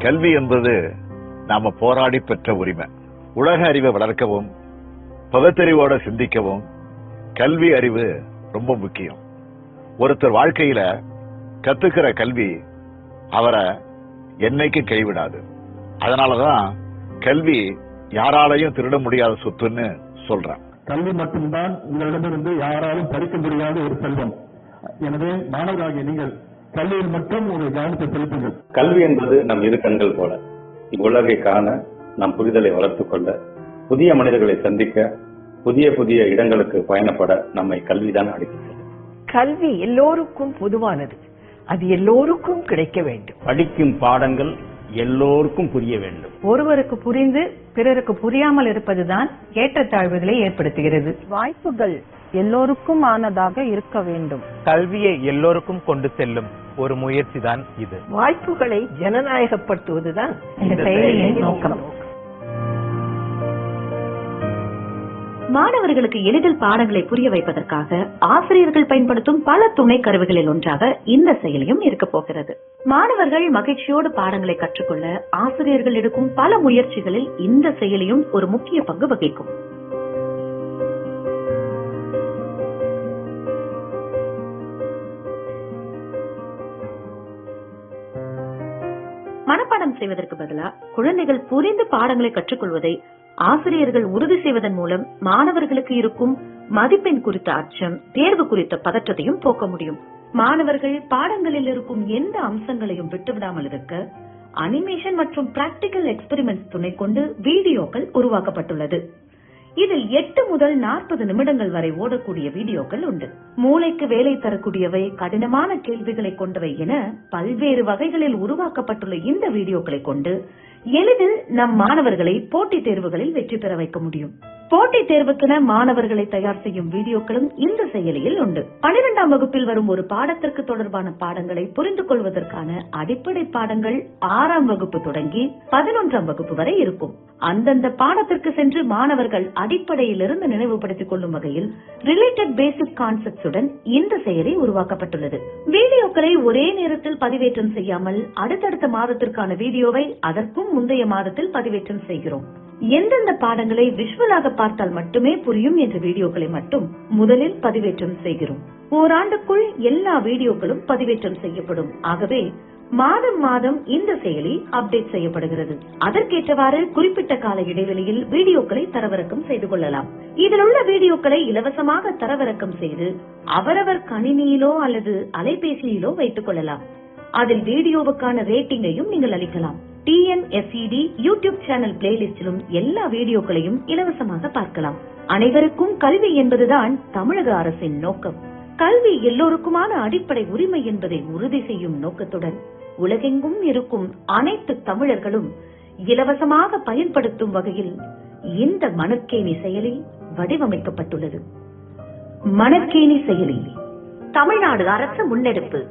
கல்வி என்பது நாம போராடி பெற்ற உரிமை. உலக அறிவை வளர்க்கவும் பகுத்தறிவோட சிந்திக்கவும் கல்வி அறிவு ரொம்ப முக்கியம். ஒருத்தர் வாழ்க்கையில கத்துக்கிற கல்வி அவரை என்னைக்கு கைவிடாது. அதனாலதான் கல்வி யாராலையும் திருட முடியாத சொத்துன்னு சொல்றேன். கல்வி மட்டும்தான் உங்களிடமிருந்து யாராலும் பறிக்க முடியாத ஒரு செல்வம். எனவே மாணவராகிய நீங்கள் கல்வியில் மட்டும் ஒரு கவனத்தை செலுத்துங்கள். கல்வி என்பது நம் இரு கண்கள் போல. இவ்வுலகை காண, நம் புரிதலை வளர்த்துக் கொள்ள, புதிய மனிதர்களை சந்திக்க, புதிய புதிய இடங்களுக்கு பயணப்பட நம்மை கல்விதான் அளிக்கிறது. கல்வி எல்லோருக்கும் பொதுவானது. அது எல்லோருக்கும் கிடைக்க வேண்டும். படிக்கும் பாடங்கள் எல்லோருக்கும் புரிய வேண்டும். ஒருவருக்கு புரிந்து பிறருக்கு புரியாமல் இருப்பதுதான் ஏற்றத்தாழ்வுகளை ஏற்படுத்துகிறது. வாய்ப்புகள் எல்லோருக்கும் ஆனதாக இருக்க வேண்டும். கல்வியை எல்லோருக்கும் கொண்டு செல்லும் ஒரு முயற்சி தான் இது. வாய்ப்புகளை ஜனநாயகப்படுத்துவதுதான் இந்த செயலியின் நோக்கம். மாணவர்களுக்கு எளிதில் பாடங்களை புரிய வைப்பதற்காக ஆசிரியர்கள் பயன்படுத்தும் பல துணை கருவிகளில் ஒன்றாக இந்த செயலியும் இருக்க போகிறது. மாணவர்கள் மகிழ்ச்சியோடு பாடங்களை கற்றுக்கொள்ள ஆசிரியர்கள் எடுக்கும் பல முயற்சிகளில் இந்த செயலியும் ஒரு முக்கிய பங்கு வகிக்கும். மனப்பாடம் செய்வதற்கு பதிலா குழந்தைகள் புரிந்து பாடங்களை கற்றுக்கொள்வதை ஆசிரியர்கள் உறுதி செய்வதன் மூலம் மாணவர்களுக்கு இருக்கும் மதிப்பெண் குறித்த அச்சம், தேர்வு குறித்த பதற்றத்தையும் போக்க முடியும். மாணவர்கள் பாடங்களில் இருக்கும் எந்த அம்சங்களையும் விட்டுவிடாமல் இருக்க அனிமேஷன் மற்றும் பிராக்டிகல் எக்ஸ்பெரிமெண்ட்ஸ் துணை கொண்டு வீடியோக்கள் உருவாக்கப்பட்டுள்ளது. இதில் 8 முதல் 40 நிமிடங்கள் வரை ஓடக்கூடிய வீடியோக்கள் உண்டு. மூளைக்கு வேலை தரக்கூடியவை, கடினமான கேள்விகளை கொண்டவை என பல்வேறு வகைகளில் உருவாக்கப்பட்டுள்ள இந்த வீடியோக்களை கொண்டு எளிதில் நம் மாணவர்களை போட்டித் தேர்வுகளில் வெற்றி பெற வைக்க முடியும். போட்டித் தேர்வுக்கென மாணவர்களை தயார் செய்யும் வீடியோக்களும் இந்த செயலியில் உண்டு. 12ஆம் வகுப்பில் வரும் ஒரு பாடத்திற்கு தொடர்பான பாடங்களை புரிந்து கொள்வதற்கான அடிப்படை பாடங்கள் 6ஆம் வகுப்பு தொடங்கி 11ஆம் வகுப்பு வரை இருக்கும். அந்தந்த பாடத்திற்கு சென்று மாணவர்கள் அடிப்படையிலிருந்து நினைவுபடுத்திக் கொள்ளும் வகையில் ரிலேட்டட் பேசிக் கான்செப்ட்ஸ் உடன் இந்த செயலி உருவாக்கப்பட்டுள்ளது. வீடியோக்களை ஒரே நேரத்தில் பதிவேற்றம் செய்யாமல் அடுத்தடுத்த மாதத்திற்கான வீடியோவை அதற்கும் முந்தைய மாதத்தில் பதிவேற்றம் செய்கிறோம். எந்தெந்த பாடங்களை விஷுவலாக பார்த்தால் மட்டுமே புரியும் என்ற வீடியோக்களை மட்டும் முதலில் பதிவேற்றம் செய்கிறோம். ஓராண்டுக்குள் எல்லா வீடியோக்களும் பதிவேற்றம் செய்யப்படும். ஆகவே மாதம் மாதம் இந்த செயலி அப்டேட் செய்யப்படுகிறது. அதற்கேற்றவாறு குறிப்பிட்ட கால இடைவெளியில் வீடியோக்களை தரவிறக்கம் செய்து கொள்ளலாம். இதில் உள்ள வீடியோக்களை இலவசமாக தரவிறக்கம் செய்து அவரவர் கணினியிலோ அல்லது அலைபேசியிலோ வைத்துக் கொள்ளலாம். அதில் வீடியோவுக்கான ரேட்டிங்கையும் நீங்கள் அளிக்கலாம். TNSED யூடியூப் சேனல் பிளேலிஸ்டிலும் எல்லா வீடியோக்களையும் இலவசமாக பார்க்கலாம். அனைவருக்கும் கல்வி என்பதுதான் தமிழக அரசின் நோக்கம். கல்வி எல்லோருக்குமான அடிப்படை உரிமை என்பதை உறுதி செய்யும் நோக்கத்துடன் உலகெங்கும் இருக்கும் அனைத்து தமிழர்களும் இலவசமாக பயன்படுத்தும் வகையில் இந்த மணற்கேணி செயலி வடிவமைக்கப்பட்டுள்ளது. மணற்கேணி செயலி தமிழ்நாடு அரசு முன்னெடுப்பு.